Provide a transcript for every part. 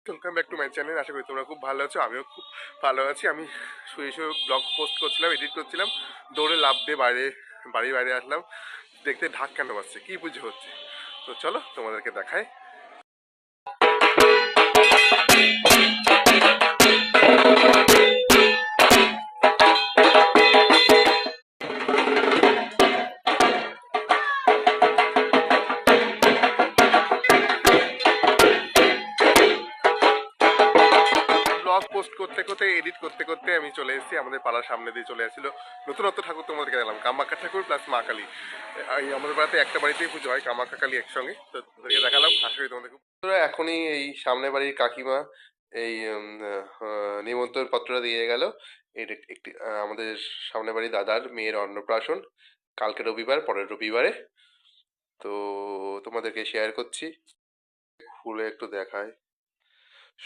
Welcome back to my channel. আশা করি তোমরা খুব ভালো আছো, আমিও খুব ভালো আছি। আমি শুয়ে শুয়ে ব্লগ পোস্ট করছিলাম, এডিট করছিলাম, দৌড়ে লাফ দিয়ে বাড়ির বাইরে আসলাম। দেখতে ঢাক কেন বাজছে, কি পুজো হচ্ছে। তো চলো তোমাদেরকে দেখাই। ব্লগ পোস্ট করতে করতে এডিট করতে করতে আমি চলে এসেছি আমাদের পাড়ার সামনে দিয়ে। চলে আসছিল নতুনত্ব ঠাকুর, তোমাদেরকে দিলাম কামাখ্যা ঠাকুর প্লাস মা কালী। এই আমাদের বাড়িতে একটা বাড়িতেই পুজো হয়, কামাখ্যা কালী একসঙ্গে। তো তোদেরকে দেখালাম, আশা করি তোমাদের খুব। এখনই এই সামনে বাড়ির কাকিমা এই নিমন্ত্রণ পত্রটা দিয়ে গেল। এটা একটি আমাদের সামনে বাড়ি দাদার মেয়ের অন্নপ্রাশন কালকে রবিবার, পরের রবিবারে। তো তোমাদেরকে শেয়ার করছি, খুলে একটু দেখায়।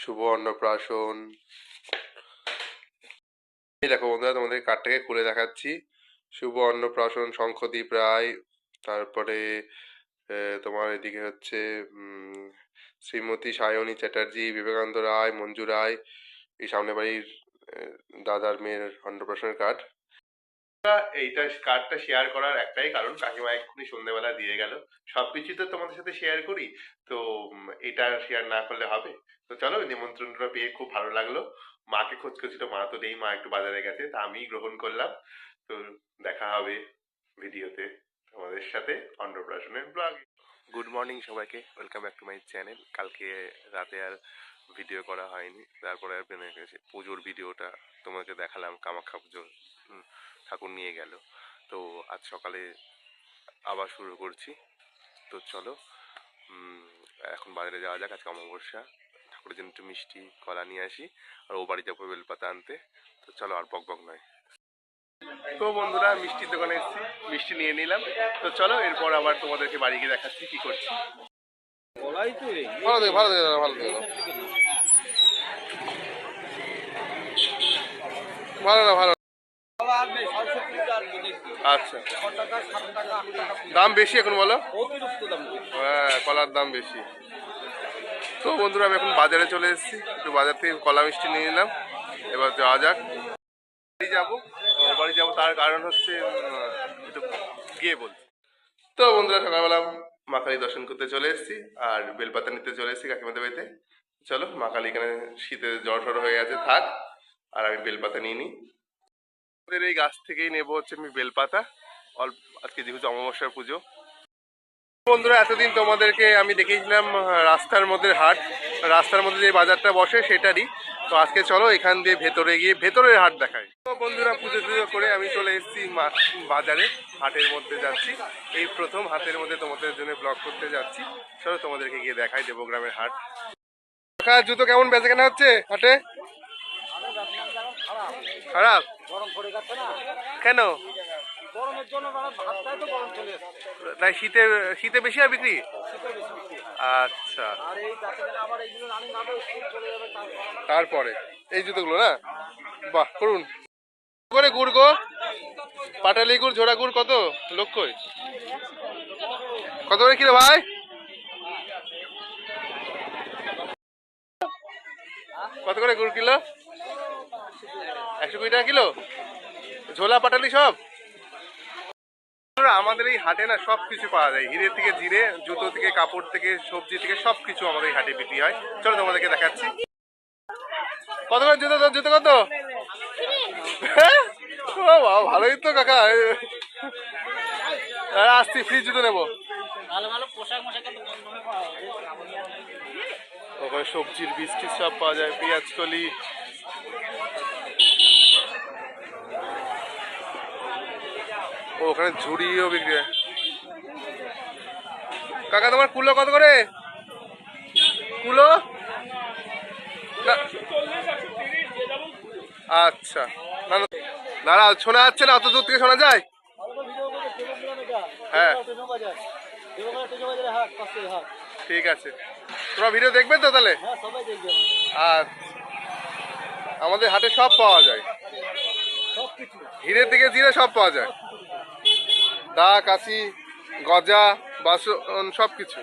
শুভ অন্নপ্রাশন। এই দেখো বন্ধুরা, তোমাদের কার্ডটাকে খুলে দেখাচ্ছি। শুভ অন্নপ্রাশন শঙ্খদীপ রায়। তারপরে তোমার এদিকে হচ্ছে শ্রীমতী সায়নী চ্যাটার্জি, বিবেকানন্দ রায়, মঞ্জু রায়। এই সামনে বাড়ির দাদার মেয়ের অন্নপ্রাশনের কার্ড। এইটা কার্ডটা শেয়ার করার একটাই কারণ, কাকিমা এক্ষুনি সন্ধ্যেবেলা দিয়ে গেল। সবকিছু তো তোমাদের সাথে শেয়ার করি, তো এটা শেয়ার না করলে হবে। তো চলো, নিমন্ত্রণটা পেয়ে খুব ভালো লাগলো। মাকে খোঁজ করছিল, মা তো নেই, মা একটু বাজারে গেছে, তা আমি গ্রহণ করলাম। তো দেখা হবে ভিডিওতে তোমাদের সাথে অন্নপ্রাশনের ব্লগে। গুড মর্নিং সবাইকে, welcome back to my channel. কালকে রাতে আর ভিডিও করা হয়নি, তারপরে আর পুজোর ভিডিওটা তোমাকে দেখালাম, কামাখ্যা পুজোর ঠাকুর নিয়ে গেল। তো আজ সকালে আবার শুরু করছি। তো চলো এখন বাজারে যাওয়া যাক। আজকে অমাবস্যা, ঠাকুরের জন্য একটু মিষ্টি কলা নিয়ে আসি, আর ও বাড়ি যাবো বেলপাতা আনতে। তো চলো, আর বক বক নয়। তো বন্ধুরা, মিষ্টির দোকানে এসেছি, মিষ্টি নিয়ে নিলাম। তো চলো, এরপর আবার তোমাদেরকে বাড়ি গিয়ে দেখাচ্ছি কি করছি। ভালো দেখো, ভালো দেখো, ভালো দেখো, ভালো না ভালো। আচ্ছা, দাম বেশি এখন বলো? হ্যাঁ, কলার দাম বেশি। তো বন্ধুরা, আমি এখন বাজারে চলে এসেছি, একটু বাজার থেকে কলা মিষ্টি নিয়ে নিলাম। এবার যাওয়া যাক, বাড়ি যাবো। তার কারণ হচ্ছে একটু গিয়ে বলছি। তো বন্ধুরা, সকালবেলা মা কালী দর্শন করতে চলে এসেছি, আর বেলপাতা নিতে চলে এসেছি কাকিমাদের বাড়িতে। চলো, মা কালী এখানে শীতে জ্বর টর হয়ে গেছে, থাক, আর আমি বেলপাতা নিয়ে নিই। আমাদের এই গাছ থেকেই নেবো হচ্ছে আমি বেলপাতা। অল্প, আজকে যেহেতু অমাবস্যার পুজো। বন্ধুরা, এতদিন তোমাদেরকে আমি দেখিয়েছিলাম রাস্তার মধ্যে হাট, রাস্তার মধ্যে যে বাজারটা বসে সেটারই। তো আজকে চলো এখান দিয়ে ভেতরে গিয়ে ভেতরের হাট দেখাই। তো বন্ধুরা, পুজো টুজো করে আমি চলে এসেছি বাজারে, হাটের মধ্যে যাচ্ছি। এই প্রথম হাটের মধ্যে তোমাদের জন্য ব্লগ করতে যাচ্ছি। চলো তোমাদেরকে গিয়ে দেখাই দেবগ্রামের হাট। জুতো কেমন বেচা কেনা হচ্ছে হাটে? খারাপ? কেন? তাই শীতে শীতে বেশি হয় বিক্রি? আচ্ছা, তারপরে এই জুতোগুলো না, বাহ, করুন। করে গুড় গো, পাটালি গুড়, ঝোড়া গুড় কত লক্ষই? কত করে কিলো ভাই? কত করে গুড় কিলো? 120 টাকা কিলো? ঝোলা পাটালি সব? আমাদের এই হাটে না সবকিছু পাওয়া যায়, হিরে থেকে জিরে, জুতো থেকে কাপড় থেকে সবজি থেকে সবকিছু আমাদের এই হাটে বিক্রি হয়। চলো তোমাদেরকে দেখাচ্ছি। কত করে জুতো? জুতো কত? ও বাবা, ভালোই তো কাকা। আসছি, ফ্রি জুতো নেবো। ওখানে সবজির বীজ সব পাওয়া যায়, পেঁয়াজ কলি। ও, ওখানে ঝুড়িও বিক্রি হয়। কাকা, তোমার কুলো কত করে? কুলো? আচ্ছা, না না, দাঁড়া, শোনা যাচ্ছে না, অত দূর থেকে শোনা যায়? হ্যাঁ, ঠিক আছে। তোমরা ভিডিও দেখবে তো তাহলে? আচ্ছা, আমাদের হাটে সব পাওয়া যায়, হিরের থেকে জিরে সব পাওয়া যায়, দা, কাশি, গজা, বাসন, সব কিছু।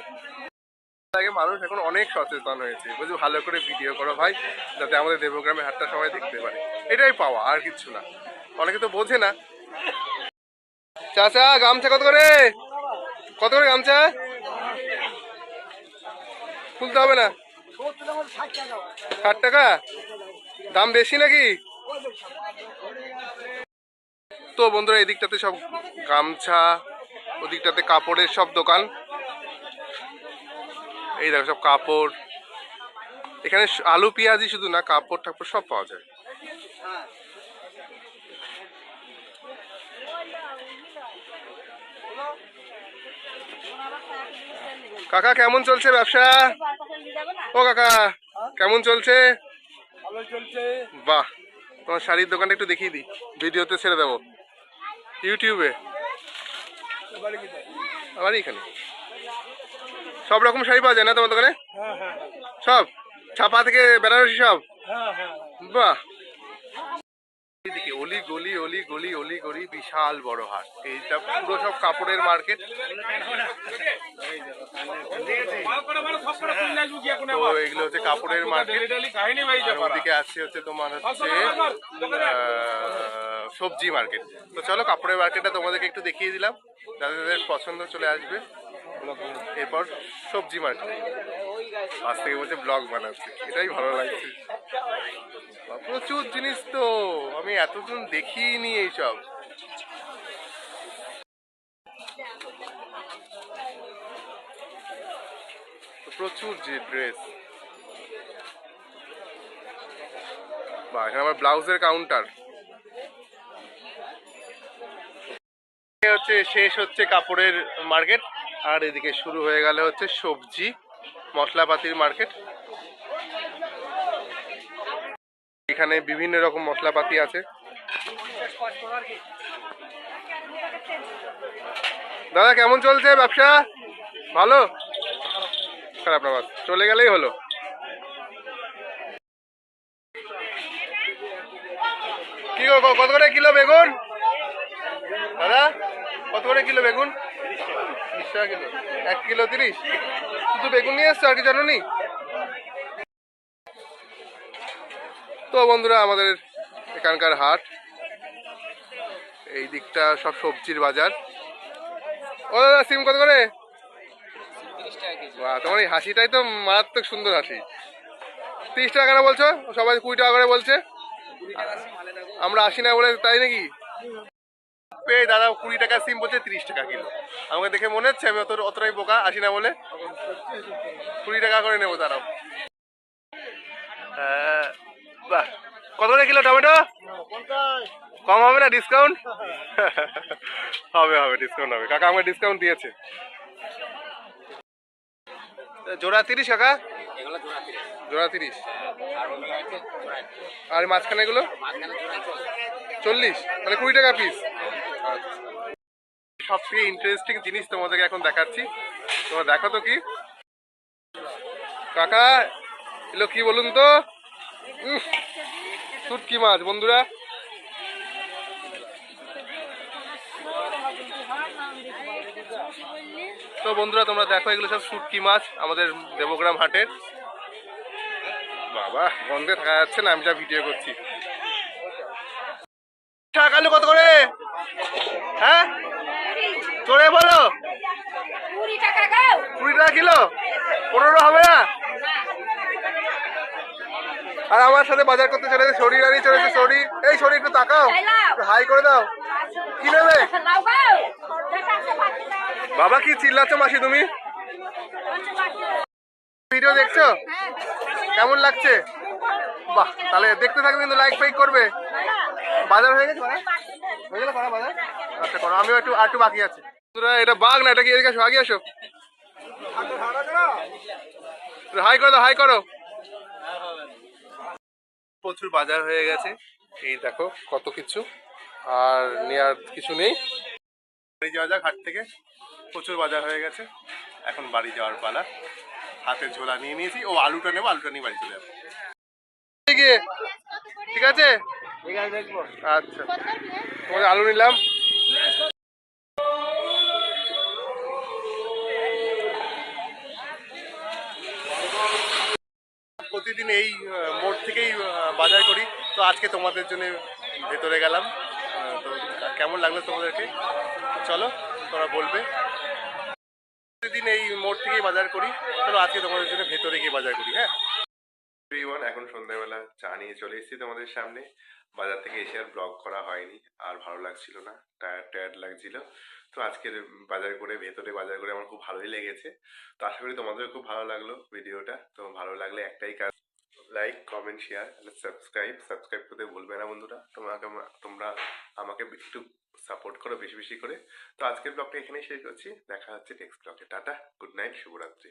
আগে মানুষ এখন অনেক সচেতন হয়েছে, বুঝলি, ভালো করে ভিডিও করো ভাই, যাতে আমাদের দেবগ্রামের হাটটা সবাই দেখতে পারে। এটাই পাওয়া, আর কিছু না। অনেকে তো বোঝে না। চাচা গামছা কত করে? কত করে গামছা? খুলতে হবে না? 60 টাকা? দাম বেশি নাকি? তো বন্ধুরা, এদিকটাতে সব গামছা, ওদিকটাতে কাপড়ের সব দোকান। এই দেখো সব কাপড়। এখানে আলু পেঁয়াজি শুধু না, কাপড় টাপড় সব পাওয়া যায়। কাকা কেমন চলছে ব্যবসা? ও কাকা কেমন চলছে? বাহ, তোমার শাড়ির দোকানটা একটু দেখিয়ে দিই, ভিডিওতে ছেড়ে দেবো ইউটিউবে। আমার এখানে সব রকম শাড়ি পাওয়া যায় না তোমার দোকানে? সব ছাপা থেকে বেনারসি সব? বাহ, এদিকে অলি গলি অলি গলি অলি গলি বিশাল বড় হাট। এইটা পুরো সব কাপড়ের মার্কেট। তো এগুলো হচ্ছে কাপড়ের মার্কেট। ওদিকে আছে হচ্ছে তোমার হচ্ছে সবজি মার্কেট। তো চলো কাপড়ের মার্কেটটা তোমাদেরকে একটু দেখিয়ে দিলাম, যাদের পছন্দ চলে আসবে। এরপর সবজি মার্কেট। আজ থেকে বলছে ব্লগ বানাচ্ছে, এটাই ভালো লাগছে। প্রচুর জিনিস তো, আমি এতদিন দেখিনি এইসব। প্রচুর যে ড্রেস, বা এখানে আমার ব্লাউজের কাউন্টার। হচ্ছে শেষ হচ্ছে কাপড়ের মার্কেট, আর এদিকে শুরু হয়ে গেল হচ্ছে সবজি মশলাপাতির মার্কেট। এখানে বিভিন্ন রকম মশলাপাতি আছে। দাদা কেমন চলছে ব্যবসা? ভালো? খারাপ না, বাস চলে গেলেই হলো। কি গো, কত করে কিলো বেগুন দাদা? কত করে কিলো বেগুন? 30 টাকা কিলো। 1 কিলো 30? শুধু বেগুন নিয়ে এসছো, আর কি জানো নি? তো বন্ধুরা, আমাদের এখানকার হাট, এই দিকটা সব সবজির বাজার। ও দাদা সিম কত করে? বাহ, তোমার এই হাসিটাই তো মারাত্মক সুন্দর হাসি। 30 টাকা কেন বলছো? সবাই 20 টাকা করে বলছে। আমরা 80 না বলে, তাই নাকি? দাদা 20 টাকা সিম বলছে 30 টাকা কিলো। আমাকে দেখে মনে হচ্ছে আমি অতটাই বোকা, 80 না বলে 20 টাকা করে নেবো তারাও। বাহ, কত করে কিলো টমেটো? কম হবে না ডিসকাউন্ট? হবে হবে, ডিসকাউন্ট হবে। কাকা আমাকে ডিসকাউন্ট দিয়েছে। জোড়া 30 কাকা? জোড়া 30। আর মাঝখানে গুলো 40, মানে 20 টাকা পিস। সবথেকে ইন্টারেস্টিং জিনিস তোমাদেরকে এখন দেখাচ্ছি, তোমরা দেখো তো কি কাকা এগুলো কি বলুন তো? শুটকি মাছ বন্ধুরা। তো বন্ধুরা তোমরা দেখো, এগুলো সব শুটকি মাছ আমাদের দেবগ্রাম হাটের। বাবা, গন্ধে থাকা যাচ্ছে না, আমি যা ভিডিও করছি। আলু কত করে? হ্যাঁ চলে বলো। 20 টাকা কিলো? 15 হবে না? আর আমার সাথে বাজার করতে চলেছে শরীর, আনি চলেছে শরীর। এই শরীর একটু তাকাও, হাই করে দাও। কি নেবে বাবা? কি চিল্লাচ্ছ মাসি তুমি? ভিডিও দেখছো? কেমন লাগছে? বাহ, তাহলে দেখতে থাকবে, কিন্তু লাইক ফাইক করবে। বাজার হয়ে গেছে? হয়ে গেল করা বাজার? আচ্ছা করো, আমিও একটু বাকি আছে। তোরা এটা বাঘ না, এটা কি? এদিকে আসো, আগে আসো। হাই করো, হাই করো। প্রচুর বাজার হয়ে গেছে, এই দেখো কত কিছু, আর নেয়ার কিছু নেই। বাড়ি যাওয়া যাক হাট থেকে, প্রচুর বাজার হয়ে গেছে। এখন বাড়ি যাওয়ার পালা। হাতে ঝোলা নিয়ে নিয়েছি। ও আলুটা নেবো, আলুটা নিয়ে বাড়ি চলে যাবো। ঠিক আছে, আচ্ছা তোমাদের আলু নিলাম। প্রতিদিন এই মোড় থেকেই বাজার করি। তো আজকে তোমাদের জন্য ভেতরে গেলাম। তো কেমন লাগলো তোমাদেরকে চলো তোমরা বলবে। প্রতিদিন এই মোড় থেকেই বাজার করি, চলো আজকে তোমাদের জন্য ভেতরে গিয়ে বাজার করি। হ্যাঁ এভরিওয়ান, এখন সন্ধ্যাবেলা চা নিয়ে চলে এসেছি তোমাদের সামনে। বাজার থেকে এসে আর ব্লগ করা হয়নি, আর ভালো লাগছিল না, টায়ার্ড টায়ার্ড লাগছিল। তো আজকের বাজার করে ভেতরে বাজার করে আমার খুব ভালোই লেগেছে। তো আশা করি তোমাদেরও খুব ভালো লাগলো ভিডিওটা। তো ভালো লাগলে একটাই কাজ, লাইক কমেন্ট শেয়ার সাবস্ক্রাইব করতে ভুলবে না বন্ধুরা। তোমরা আমাকে একটু সাপোর্ট করো বেশি বেশি করে। তো আজকের ব্লগটা এখানেই শেষ করছি, দেখা হচ্ছে নেক্সট ব্লগে। টাটা, গুড নাইট, শুভরাত্রি।